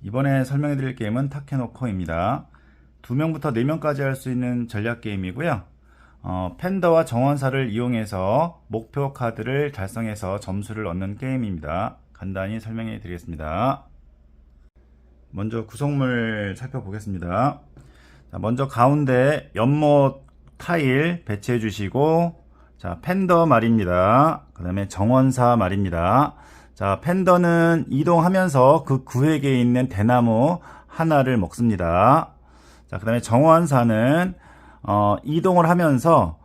이번에 설명해 드릴 게임은 타케노코입니다. 2명부터 4명까지 할 수 있는 전략 게임이고요. 팬더와 정원사를 이용해서 목표 카드를 달성해서 점수를 얻는 게임입니다. 간단히 설명해 드리겠습니다. 먼저 구성물 살펴보겠습니다. 자, 먼저 가운데 연못 타일 배치해 주시고, 자, 팬더 말입니다. 그 다음에 정원사 말입니다. 자, 팬더는 이동하면서 그 구획에 있는 대나무 하나를 먹습니다. 자, 그 다음에 정원사는 이동을 하면서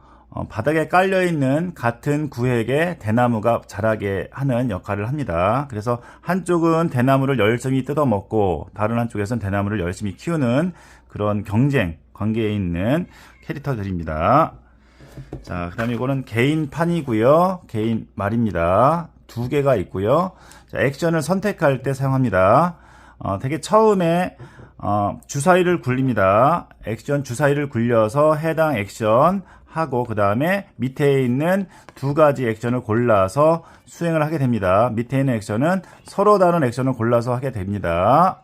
바닥에 깔려있는 같은 구획에 대나무가 자라게 하는 역할을 합니다. 그래서 한쪽은 대나무를 열심히 뜯어먹고 다른 한쪽에서는 대나무를 열심히 키우는 그런 경쟁 관계에 있는 캐릭터들입니다. 자, 그 다음에 이거는 개인판이고요. 개인 말입니다. 2개가 있고요. 자, 액션을 선택할 때 사용합니다. 되게 처음에 주사위를 굴립니다. 액션 주사위를 굴려서 해당 액션 하고, 그 다음에 밑에 있는 2가지 액션을 골라서 수행을 하게 됩니다. 밑에 있는 액션은 서로 다른 액션을 골라서 하게 됩니다.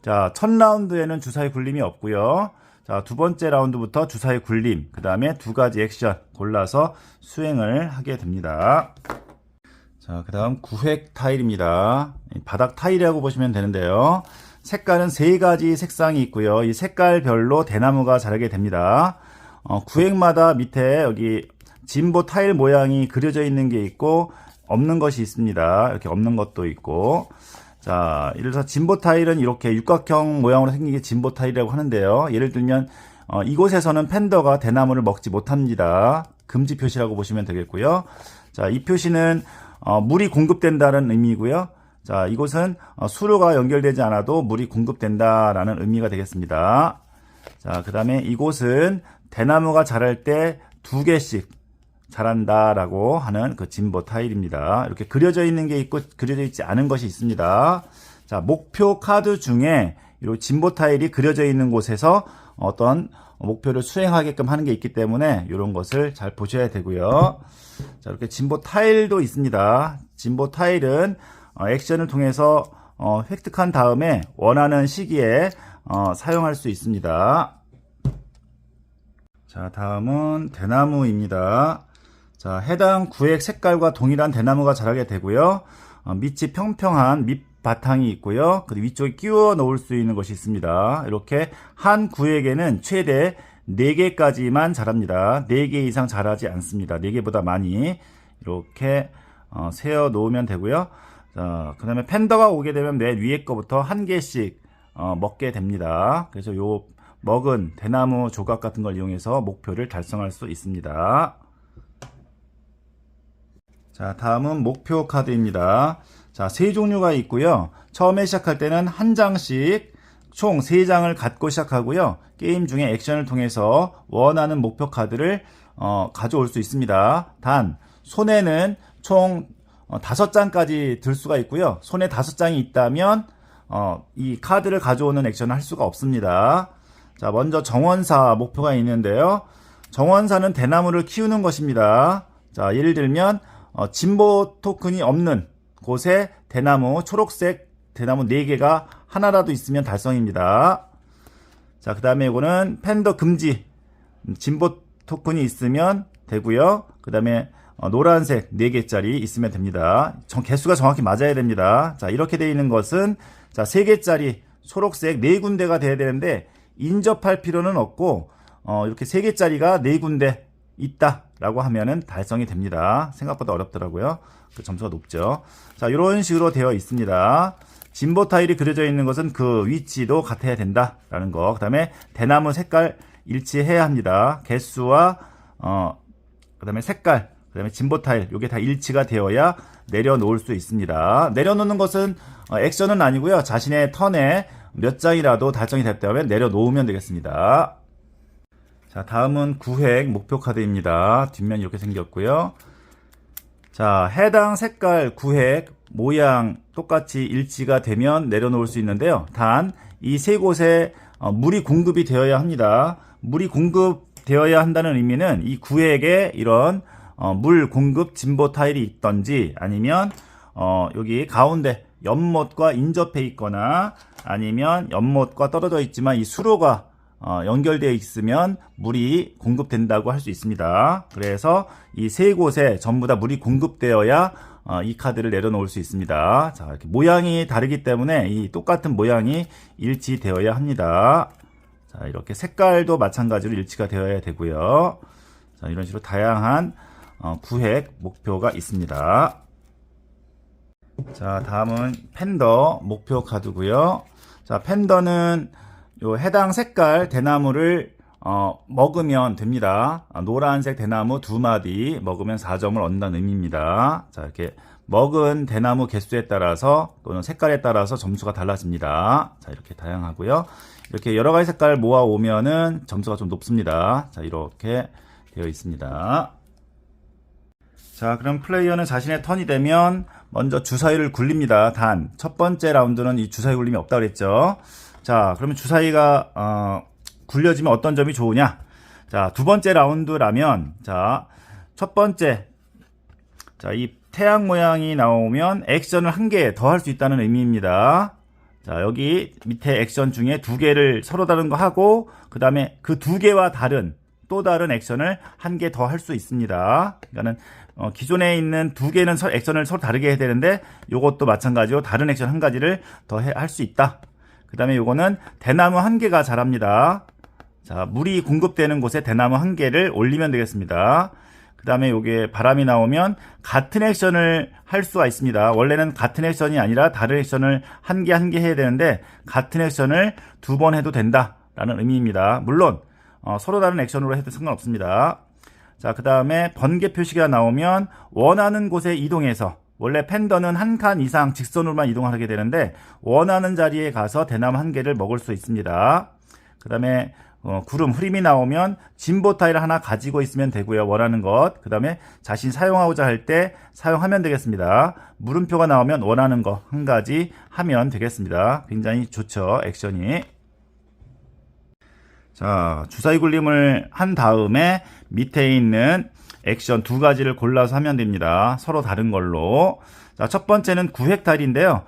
자, 첫 라운드에는 주사위 굴림이 없고요. 자, 2번째 라운드부터 주사위 굴림, 그 다음에 2가지 액션 골라서 수행을 하게 됩니다. 자, 그 다음 구획 타일입니다. 바닥 타일이라고 보시면 되는데요. 색깔은 3가지 색상이 있고요. 이 색깔별로 대나무가 자라게 됩니다. 구획마다 밑에 여기 진보 타일 모양이 그려져 있는 게 있고 없는 것이 있습니다. 이렇게 없는 것도 있고. 자, 예를 들어서 진보 타일은 이렇게 육각형 모양으로 생긴 게 진보 타일이라고 하는데요. 예를 들면 이곳에서는 팬더가 대나무를 먹지 못합니다. 금지 표시라고 보시면 되겠고요. 자, 이 표시는 물이 공급된다는 의미고요. 자, 이곳은 수로가 연결되지 않아도 물이 공급된다라는 의미가 되겠습니다. 자, 그 다음에 이곳은 대나무가 자랄 때 2개씩 자란다라고 하는 그 진보 타일입니다. 이렇게 그려져 있는 게 있고 그려져 있지 않은 것이 있습니다. 자, 목표 카드 중에 이 진보 타일이 그려져 있는 곳에서 어떤 목표를 수행하게끔 하는 게 있기 때문에 이런 것을 잘 보셔야 되고요. 자, 이렇게 진보 타일도 있습니다. 진보 타일은 액션을 통해서 획득한 다음에 원하는 시기에 사용할 수 있습니다. 자, 다음은 대나무입니다. 자, 해당 구획 색깔과 동일한 대나무가 자라게 되고요. 밑이 평평한 밑바탕이 있고요. 그리고 위쪽에 끼워 놓을 수 있는 것이 있습니다. 이렇게 한 구획에는 최대 4개까지만 자랍니다. 4개 이상 자라지 않습니다. 4개보다 많이 이렇게 세어 놓으면 되고요. 자, 그 다음에 팬더가 오게 되면 맨 위에 거부터 1개씩 먹게 됩니다. 그래서 요 먹은 대나무 조각 같은 걸 이용해서 목표를 달성할 수 있습니다. 자, 다음은 목표 카드입니다. 자, 3종류가 있고요. 처음에 시작할 때는 한 장씩 총 3장을 갖고 시작하고요. 게임 중에 액션을 통해서 원하는 목표 카드를 가져올 수 있습니다. 단 손에는 총 5장까지 들 수가 있고요. 손에 5장이 있다면 이 카드를 가져오는 액션을 할 수가 없습니다. 자, 먼저 정원사 목표가 있는데요. 정원사는 대나무를 키우는 것입니다. 자, 예를 들면 진보 토큰이 없는 곳에 대나무, 초록색 대나무 4개가 하나라도 있으면 달성입니다. 자, 그 다음에 이거는 팬더 금지, 진보 토큰이 있으면 되고요. 그 다음에 노란색 4개짜리 있으면 됩니다. 개수가 정확히 맞아야 됩니다. 자, 이렇게 되어 있는 것은 자, 3개짜리 초록색 4군데가 돼야 되는데 인접할 필요는 없고 이렇게 3개짜리가 4군데 있다라고 하면은 달성이 됩니다. 생각보다 어렵더라고요. 그 점수가 높죠. 자, 이런 식으로 되어 있습니다. 진보 타일이 그려져 있는 것은 그 위치도 같아야 된다라는 거. 그 다음에 대나무 색깔 일치해야 합니다. 개수와 그 다음에 색깔, 그 다음에 진보 타일, 요게 다 일치가 되어야 내려놓을 수 있습니다. 내려놓는 것은 액션은 아니고요. 자신의 턴에 몇 장이라도 달성이 됐다면 내려놓으면 되겠습니다. 자, 다음은 구획 목표 카드입니다. 뒷면이 이렇게 생겼고요. 자, 해당 색깔 구획 모양 똑같이 일치가 되면 내려놓을 수 있는데요. 단 이 세 곳에 물이 공급이 되어야 합니다. 물이 공급되어야 한다는 의미는 이 구획에 이런 물 공급 진보 타일이 있던지, 아니면 여기 가운데 연못과 인접해 있거나, 아니면 연못과 떨어져 있지만 이 수로가 연결되어 있으면 물이 공급된다고 할 수 있습니다. 그래서 이 세 곳에 전부 다 물이 공급되어야 이 카드를 내려놓을 수 있습니다. 자, 이렇게 모양이 다르기 때문에 이 똑같은 모양이 일치되어야 합니다. 자, 이렇게 색깔도 마찬가지로 일치가 되어야 되고요. 자, 이런 식으로 다양한 구획 목표가 있습니다. 자, 다음은 팬더 목표 카드고요. 자, 팬더는 요 해당 색깔 대나무를 먹으면 됩니다. 노란색 대나무 2마디 먹으면 4점을 얻는다는 의미입니다. 자, 이렇게 먹은 대나무 개수에 따라서 또는 색깔에 따라서 점수가 달라집니다. 자, 이렇게 다양하고요. 이렇게 여러 가지 색깔 모아 오면은 점수가 좀 높습니다. 자, 이렇게 되어 있습니다. 자, 그럼 플레이어는 자신의 턴이 되면 먼저 주사위를 굴립니다. 단 첫 번째 라운드는 이 주사위 굴림이 없다고 그랬죠. 자, 그러면 주사위가 굴려지면 어떤 점이 좋으냐? 자, 두 번째 라운드라면, 자, 첫 번째, 자, 이 태양 모양이 나오면 액션을 한 개 더 할 수 있다는 의미입니다. 자, 여기 밑에 액션 중에 두 개를 서로 다른 거 하고, 그 다음에 그 두 개와 다른 또 다른 액션을 한 개 더 할 수 있습니다. 그러니까는 기존에 있는 두 개는 액션을 서로 다르게 해야 되는데, 요것도 마찬가지로 다른 액션 한 가지를 더 할 수 있다. 그 다음에 요거는 대나무 한 개가 자랍니다. 자, 물이 공급되는 곳에 대나무 한 개를 올리면 되겠습니다. 그 다음에 요게 바람이 나오면 같은 액션을 할 수가 있습니다. 원래는 같은 액션이 아니라 다른 액션을 한 개 해야 되는데, 같은 액션을 2번 해도 된다라는 의미입니다. 물론 서로 다른 액션으로 해도 상관없습니다. 자, 그 다음에 번개 표시가 나오면 원하는 곳에 이동해서, 원래 팬더는 한 칸 이상 직선으로만 이동하게 되는데 원하는 자리에 가서 대나무 한 개를 먹을 수 있습니다. 그 다음에 구름, 흐림이 나오면 진보 타일 하나 가지고 있으면 되고요. 원하는 것. 그 다음에 자신 사용하고자 할 때 사용하면 되겠습니다. 물음표가 나오면 원하는 거 한 가지 하면 되겠습니다. 굉장히 좋죠, 액션이. 자, 주사위 굴림을 한 다음에 밑에 있는 액션 두 가지를 골라서 하면 됩니다. 서로 다른 걸로. 자, 첫 번째는 구획 타일인데요.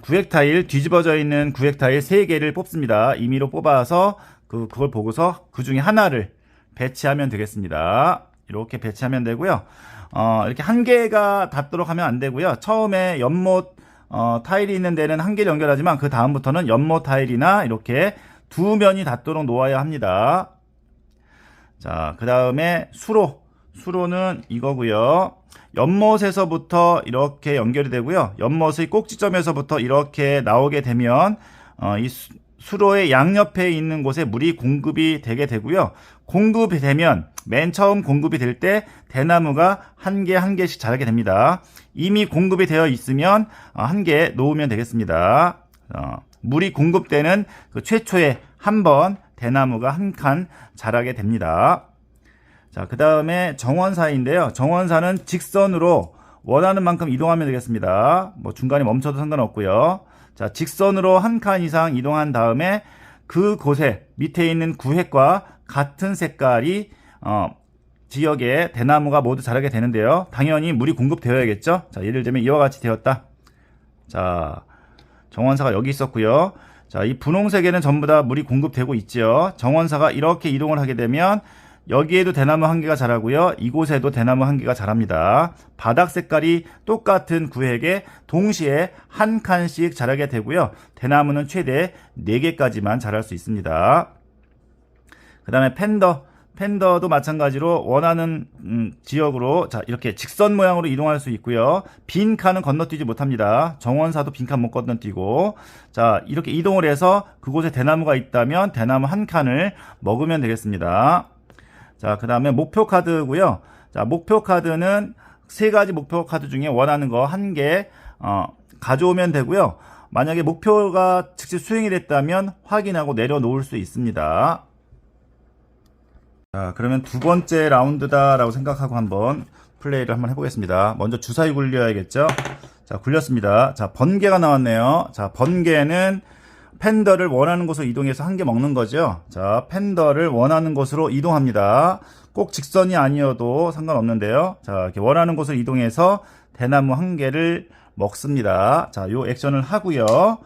구획 타일, 뒤집어져 있는 구획 타일 3개를 뽑습니다. 임의로 뽑아서 그걸 보고서 그 중에 하나를 배치하면 되겠습니다. 이렇게 배치하면 되고요. 이렇게 한 개가 닿도록 하면 안 되고요. 처음에 연못 타일이 있는 데는 한 개를 연결하지만 그 다음부터는 연못 타일이나 이렇게 두 면이 닿도록 놓아야 합니다. 자, 그 다음에 수로는 이거고요. 연못에서부터 이렇게 연결이 되고요. 연못의 꼭지점에서부터 이렇게 나오게 되면 이 수로의 양옆에 있는 곳에 물이 공급이 되게 되고요. 공급이 되면 맨 처음 공급이 될 때 대나무가 한 개씩 자라게 됩니다. 이미 공급이 되어 있으면 한 개 놓으면 되겠습니다. 물이 공급되는 그 최초에 한 번 대나무가 한 칸 자라게 됩니다. 자, 그 다음에 정원사인데요. 정원사는 직선으로 원하는 만큼 이동하면 되겠습니다. 뭐 중간에 멈춰도 상관없고요. 자, 직선으로 한 칸 이상 이동한 다음에 그곳에 밑에 있는 구획과 같은 색깔이 지역에 대나무가 모두 자라게 되는데요. 당연히 물이 공급되어야겠죠. 자, 예를 들면 이와 같이 되었다. 자, 정원사가 여기 있었고요. 자, 이 분홍색에는 전부 다 물이 공급되고 있죠. 정원사가 이렇게 이동을 하게 되면 여기에도 대나무 한 개가 자라고요. 이곳에도 대나무 한 개가 자랍니다. 바닥 색깔이 똑같은 구획에 동시에 한 칸씩 자라게 되고요. 대나무는 최대 4개까지만 자랄 수 있습니다. 그 다음에 팬더도 마찬가지로 원하는 지역으로 자 이렇게 직선 모양으로 이동할 수 있고요. 빈 칸은 건너뛰지 못합니다. 정원사도 빈 칸 못 건너뛰고, 자 이렇게 이동을 해서 그곳에 대나무가 있다면 대나무 한 칸을 먹으면 되겠습니다. 자, 그 다음에 목표 카드고요. 자, 목표 카드는 3가지 목표 카드 중에 원하는 거 한 개 가져오면 되고요. 만약에 목표가 즉시 수행이 됐다면 확인하고 내려놓을 수 있습니다. 자, 그러면 두 번째 라운드다 라고 생각하고 한번 플레이를 한번 해보겠습니다. 먼저 주사위 굴려야겠죠. 자, 굴렸습니다. 자, 번개가 나왔네요. 자, 번개는 팬더를 원하는 곳으로 이동해서 한 개 먹는 거죠. 자, 팬더를 원하는 곳으로 이동합니다. 꼭 직선이 아니어도 상관없는데요. 자, 이렇게 원하는 곳으로 이동해서 대나무 한 개를 먹습니다. 자, 요 액션을 하고요.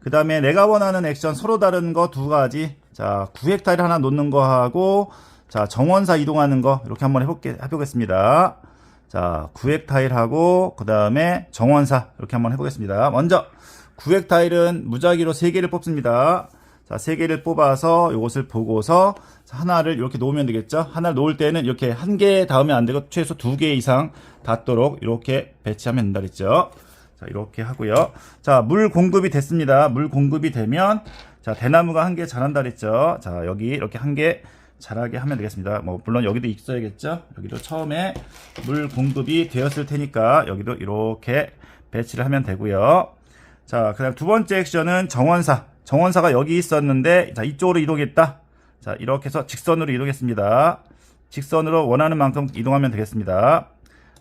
그 다음에 내가 원하는 액션 서로 다른 거 두 가지. 자, 구획 타일 하나 놓는 거 하고, 자, 정원사 이동하는 거 이렇게 한번 해보겠습니다. 자, 구획 타일하고 그 다음에 정원사 이렇게 한번 해보겠습니다. 먼저 구획 타일은 무작위로 3개를 뽑습니다. 자, 3개를 뽑아서 이것을 보고서 하나를 이렇게 놓으면 되겠죠. 하나를 놓을 때는 이렇게 한 개 닿으면 안 되고 최소 2개 이상 닿도록 이렇게 배치하면 된다 그랬죠. 자, 이렇게 하고요. 자, 물 공급이 됐습니다. 물 공급이 되면 자, 대나무가 한 개 자란다 그랬죠. 자, 여기 이렇게 한 개 자라게 하면 되겠습니다. 뭐 물론 여기도 있어야겠죠. 여기도 처음에 물 공급이 되었을 테니까 여기도 이렇게 배치를 하면 되고요. 자, 그다음 두 번째 액션은 정원사. 정원사가 여기 있었는데 자, 이쪽으로 이동했다. 자, 이렇게 해서 직선으로 이동했습니다. 직선으로 원하는 만큼 이동하면 되겠습니다.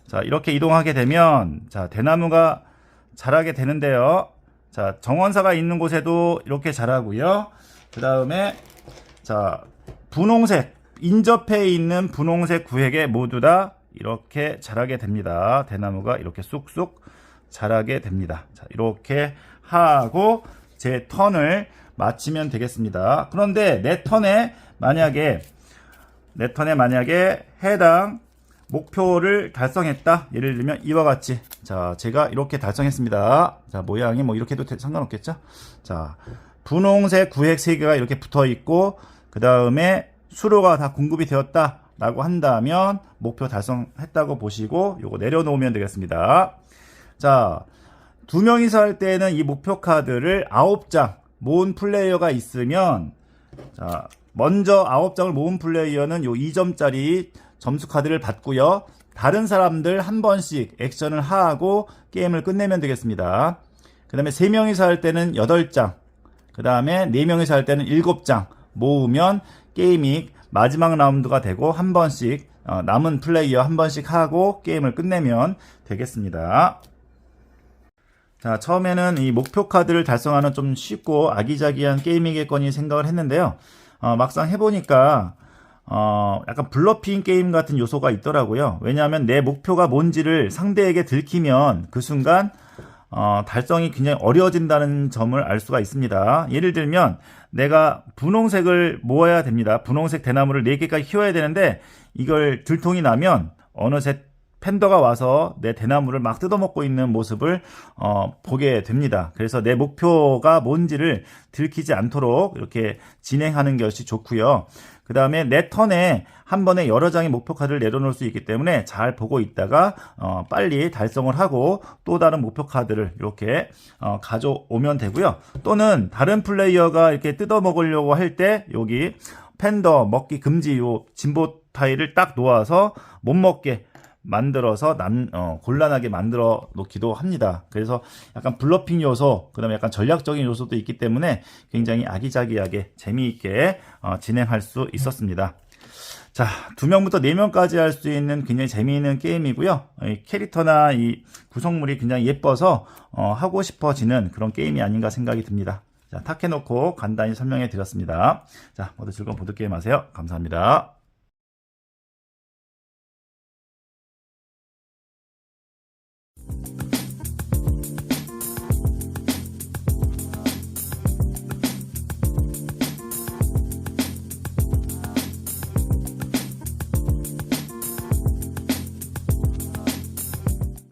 자, 이렇게 이동하게 되면 자, 대나무가 자라게 되는데요. 자, 정원사가 있는 곳에도 이렇게 자라고요. 그 다음에 자, 분홍색 인접해 있는 분홍색 구획에 모두 다 이렇게 자라게 됩니다. 대나무가 이렇게 쑥쑥 자라게 됩니다. 자, 이렇게 하고 제 턴을 마치면 되겠습니다. 그런데 내 턴에 만약에 해당 목표를 달성했다. 예를 들면 이와 같이 자, 제가 이렇게 달성했습니다. 자, 모양이 뭐 이렇게 해도 상관없겠죠. 자, 분홍색 구획 3개가 이렇게 붙어 있고 그 다음에 수로가 다 공급이 되었다 라고 한다면 목표 달성했다고 보시고 요거 내려놓으면 되겠습니다. 자, 2명이서 할 때는 이 목표 카드를 9장 모은 플레이어가 있으면 자, 먼저 9장을 모은 플레이어는 요 2점짜리 점수 카드를 받고요. 다른 사람들 한 번씩 액션을 하고 게임을 끝내면 되겠습니다. 그 다음에 3명이서 할 때는 8장, 그 다음에 4명이서 할 때는 7장 모으면 게임이 마지막 라운드가 되고 한 번씩 남은 플레이어 한 번씩 하고 게임을 끝내면 되겠습니다. 자, 처음에는 이 목표 카드를 달성하는 좀 쉽고 아기자기한 게임이겠거니 생각을 했는데요. 막상 해보니까 약간 블러핑 게임 같은 요소가 있더라고요. 왜냐하면 내 목표가 뭔지를 상대에게 들키면 그 순간 달성이 굉장히 어려워진다는 점을 알 수가 있습니다. 예를 들면 내가 분홍색을 모아야 됩니다. 분홍색 대나무를 4개까지 키워야 되는데 이걸 들통이 나면 어느새 팬더가 와서 내 대나무를 막 뜯어먹고 있는 모습을 보게 됩니다. 그래서 내 목표가 뭔지를 들키지 않도록 이렇게 진행하는 것이 좋고요. 그 다음에 내 턴에 한 번에 여러 장의 목표 카드를 내려놓을 수 있기 때문에 잘 보고 있다가 빨리 달성을 하고 또 다른 목표 카드를 이렇게 가져오면 되고요. 또는 다른 플레이어가 이렇게 뜯어먹으려고 할 때 여기 팬더 먹기 금지 요 진보 타일을 딱 놓아서 못 먹게 만들어서 곤란하게 만들어 놓기도 합니다. 그래서 약간 블러핑 요소, 그 다음에 약간 전략적인 요소도 있기 때문에 굉장히 아기자기하게 재미있게 진행할 수 있었습니다. 자, 2명부터 4명까지 할 수 있는 굉장히 재미있는 게임이고요. 이 캐릭터나 이 구성물이 굉장히 예뻐서 하고 싶어지는 그런 게임이 아닌가 생각이 듭니다. 자, 타케노코 간단히 설명해 드렸습니다. 자, 모두 즐거운 보드게임 하세요. 감사합니다.